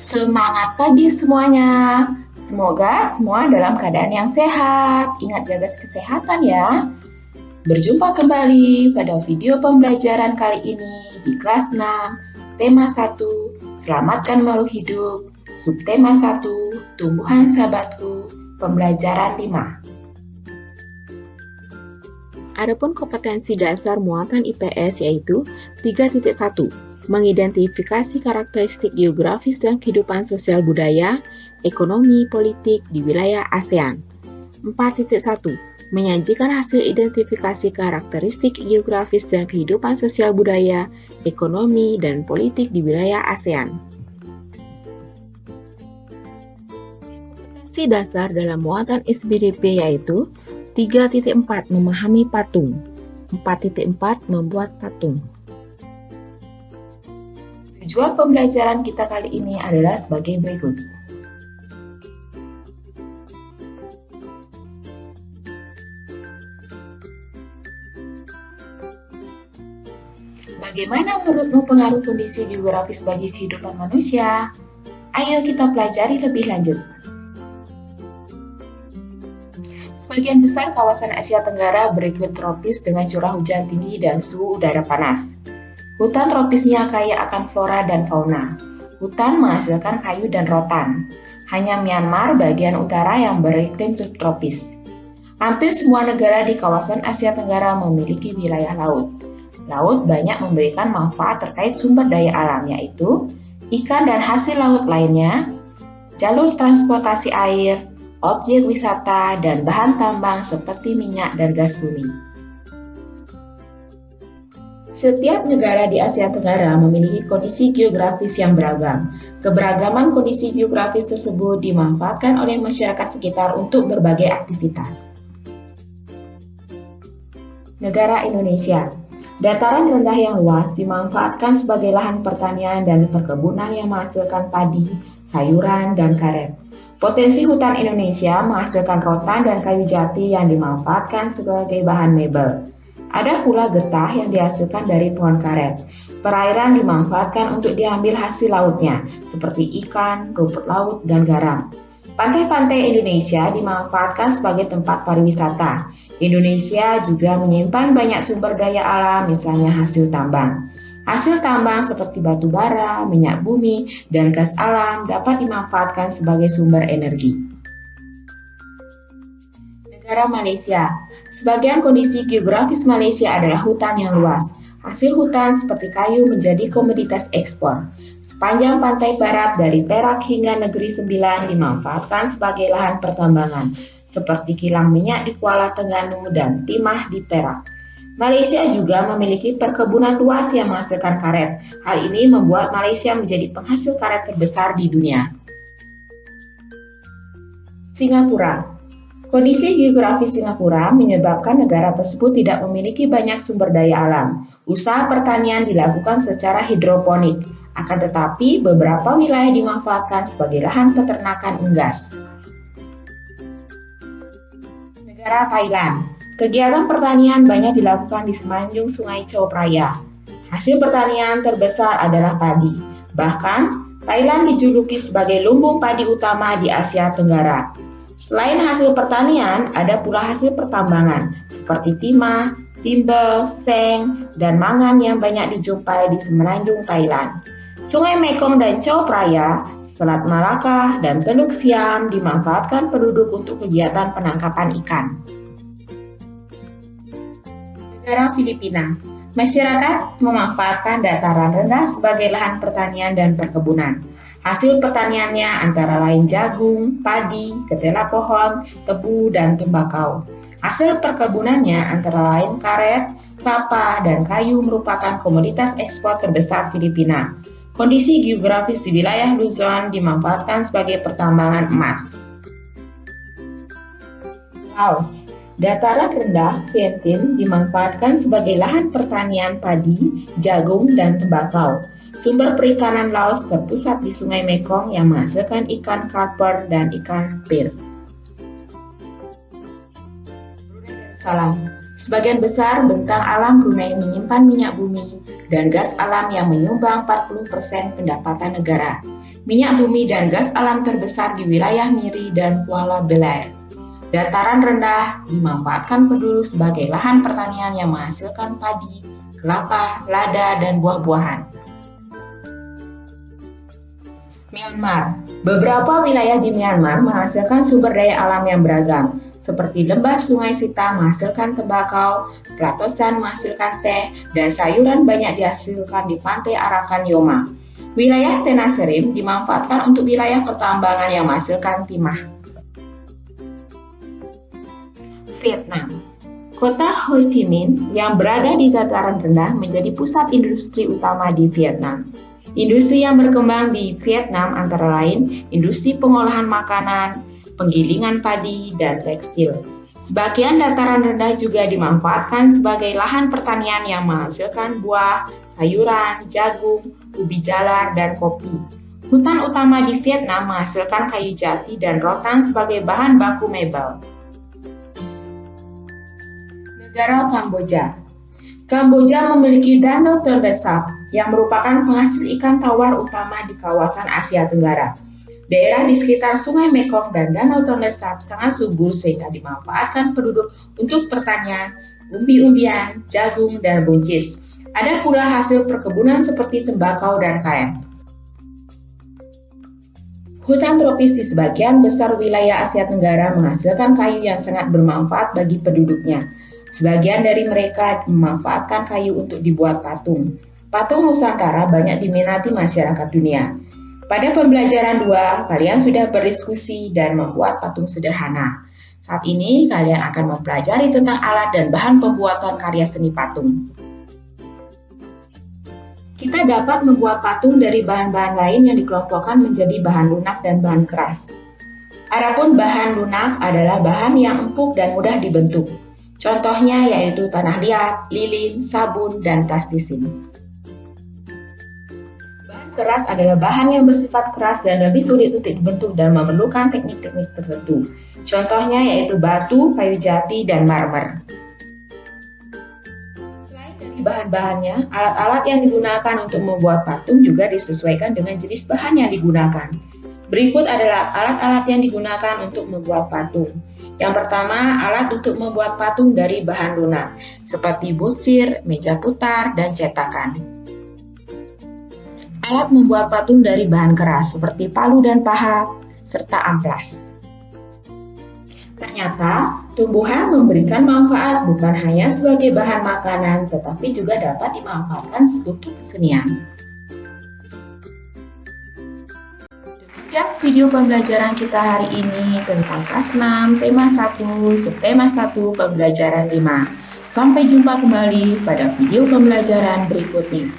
Semangat pagi semuanya. Semoga semua dalam keadaan yang sehat. Ingat jaga kesehatan ya. Berjumpa kembali pada video pembelajaran kali ini di kelas 6, tema 1, Selamatkan Makhluk Hidup, subtema 1, Tumbuhan Sahabatku, pembelajaran 5. Adapun kompetensi dasar muatan IPS yaitu 3.1, mengidentifikasi karakteristik geografis dan kehidupan sosial budaya, ekonomi, politik di wilayah ASEAN. 4.1, menyajikan hasil identifikasi karakteristik geografis dan kehidupan sosial budaya, ekonomi, dan politik di wilayah ASEAN. Kompetensi dasar dalam muatan SBDP yaitu 3.4, memahami patung. 4.4, membuat patung. Tujuan pembelajaran kita kali ini adalah sebagai berikut. Bagaimana menurutmu pengaruh kondisi geografis bagi kehidupan manusia? Ayo kita pelajari lebih lanjut. Sebagian besar kawasan Asia Tenggara beriklim tropis dengan curah hujan tinggi dan suhu udara panas. Hutan tropisnya kaya akan flora dan fauna. Hutan menghasilkan kayu dan rotan. Hanya Myanmar bagian utara yang beriklim subtropis. Hampir semua negara di kawasan Asia Tenggara memiliki wilayah laut. Laut banyak memberikan manfaat terkait sumber daya alam, yaitu ikan dan hasil laut lainnya, jalur transportasi air, objek wisata, dan bahan tambang seperti minyak dan gas bumi. Setiap negara di Asia Tenggara memiliki kondisi geografis yang beragam. Keberagaman kondisi geografis tersebut dimanfaatkan oleh masyarakat sekitar untuk berbagai aktivitas. Negara Indonesia. Dataran rendah yang luas dimanfaatkan sebagai lahan pertanian dan perkebunan yang menghasilkan padi, sayuran, dan karet. Potensi hutan Indonesia menghasilkan rotan dan kayu jati yang dimanfaatkan sebagai bahan mebel. Ada pula getah yang dihasilkan dari pohon karet. Perairan dimanfaatkan untuk diambil hasil lautnya, seperti ikan, rumput laut, dan garam. Pantai-pantai Indonesia dimanfaatkan sebagai tempat pariwisata. Indonesia juga menyimpan banyak sumber daya alam, misalnya hasil tambang. Hasil tambang seperti batu bara, minyak bumi, dan gas alam dapat dimanfaatkan sebagai sumber energi. Negara Malaysia. Sebagian kondisi geografis Malaysia adalah hutan yang luas. Hasil hutan seperti kayu menjadi komoditas ekspor. Sepanjang pantai barat dari Perak hingga Negeri Sembilan dimanfaatkan sebagai lahan pertambangan, seperti kilang minyak di Kuala Terengganu dan timah di Perak. Malaysia juga memiliki perkebunan luas yang menghasilkan karet. Hal ini membuat Malaysia menjadi penghasil karet terbesar di dunia. Singapura. Kondisi geografis Singapura menyebabkan negara tersebut tidak memiliki banyak sumber daya alam. Usaha pertanian dilakukan secara hidroponik, akan tetapi beberapa wilayah dimanfaatkan sebagai lahan peternakan unggas. Negara Thailand. Kegiatan pertanian banyak dilakukan di semenanjung Sungai Chao Phraya. Hasil pertanian terbesar adalah padi. Bahkan, Thailand dijuluki sebagai lumbung padi utama di Asia Tenggara. Selain hasil pertanian, ada pula hasil pertambangan, seperti timah, timbel, seng, dan mangan yang banyak dijumpai di semenanjung Thailand. Sungai Mekong dan Chao Phraya, Selat Malaka, dan Teluk Siam dimanfaatkan penduduk untuk kegiatan penangkapan ikan. Negara Filipina. Masyarakat memanfaatkan dataran rendah sebagai lahan pertanian dan perkebunan. Hasil pertaniannya antara lain jagung, padi, ketela pohon, tebu, dan tembakau. Hasil perkebunannya antara lain karet, kelapa, dan kayu merupakan komoditas ekspor terbesar Filipina. Kondisi geografis di wilayah Luzon dimanfaatkan sebagai pertambangan emas. Laos. Dataran rendah Vientiane dimanfaatkan sebagai lahan pertanian padi, jagung, dan tembakau. Sumber perikanan Laos terpusat di Sungai Mekong yang menghasilkan ikan karper dan ikan bir. Salam. Sebagian besar bentang alam Brunei menyimpan minyak bumi dan gas alam yang menyumbang 40% pendapatan negara. minyak bumi dan gas alam terbesar di wilayah Miri dan Kuala Belair. Dataran rendah dimanfaatkan penduduk sebagai lahan pertanian yang menghasilkan padi, kelapa, lada, dan buah-buahan. Myanmar. Beberapa wilayah di Myanmar menghasilkan sumber daya alam yang beragam, seperti lembah Sungai Sita menghasilkan tembakau, Platosan menghasilkan teh, dan sayuran banyak dihasilkan di pantai Arakan Yoma. Wilayah Tenasserim dimanfaatkan untuk wilayah pertambangan yang menghasilkan timah. Vietnam. Kota Ho Chi Minh yang berada di dataran rendah menjadi pusat industri utama di Vietnam. Industri yang berkembang di Vietnam antara lain industri pengolahan makanan, penggilingan padi, dan tekstil. Sebagian dataran rendah juga dimanfaatkan sebagai lahan pertanian yang menghasilkan buah, sayuran, jagung, ubi jalar, dan kopi. Hutan utama di Vietnam menghasilkan kayu jati dan rotan sebagai bahan baku mebel. Negara Kamboja. Kamboja memiliki Danau Tonle Sap yang merupakan penghasil ikan tawar utama di kawasan Asia Tenggara. Daerah di sekitar Sungai Mekong dan Danau Tonle Sap sangat subur sehingga dimanfaatkan penduduk untuk pertanian, umbi-umbian, jagung, dan buncis. Ada pula hasil perkebunan seperti tembakau dan karet. Hutan tropis di sebagian besar wilayah Asia Tenggara menghasilkan kayu yang sangat bermanfaat bagi penduduknya. Sebagian dari mereka memanfaatkan kayu untuk dibuat patung. Patung Nusantara banyak diminati masyarakat dunia. Pada pembelajaran 2, kalian sudah berdiskusi dan membuat patung sederhana. Saat ini, kalian akan mempelajari tentang alat dan bahan pembuatan karya seni patung. Kita dapat membuat patung dari bahan-bahan lain yang dikelompokkan menjadi bahan lunak dan bahan keras. Adapun bahan lunak adalah bahan yang empuk dan mudah dibentuk. Contohnya yaitu tanah liat, lilin, sabun, dan plastisin. Bahan keras adalah bahan yang bersifat keras dan lebih sulit untuk dibentuk dan memerlukan teknik-teknik tertentu. Contohnya yaitu batu, kayu jati, dan marmer. Selain dari bahan-bahannya, alat-alat yang digunakan untuk membuat patung juga disesuaikan dengan jenis bahan yang digunakan. Berikut adalah alat-alat yang digunakan untuk membuat patung. Yang pertama, alat untuk membuat patung dari bahan lunak, seperti butsir, meja putar, dan cetakan. Alat membuat patung dari bahan keras, seperti palu dan pahat, serta amplas. Ternyata, tumbuhan memberikan manfaat bukan hanya sebagai bahan makanan, tetapi juga dapat dimanfaatkan untuk kesenian. Demikian video pembelajaran kita hari ini tentang kelas 6, tema 1, subtema 1, pembelajaran 5. Sampai jumpa kembali pada video pembelajaran berikutnya.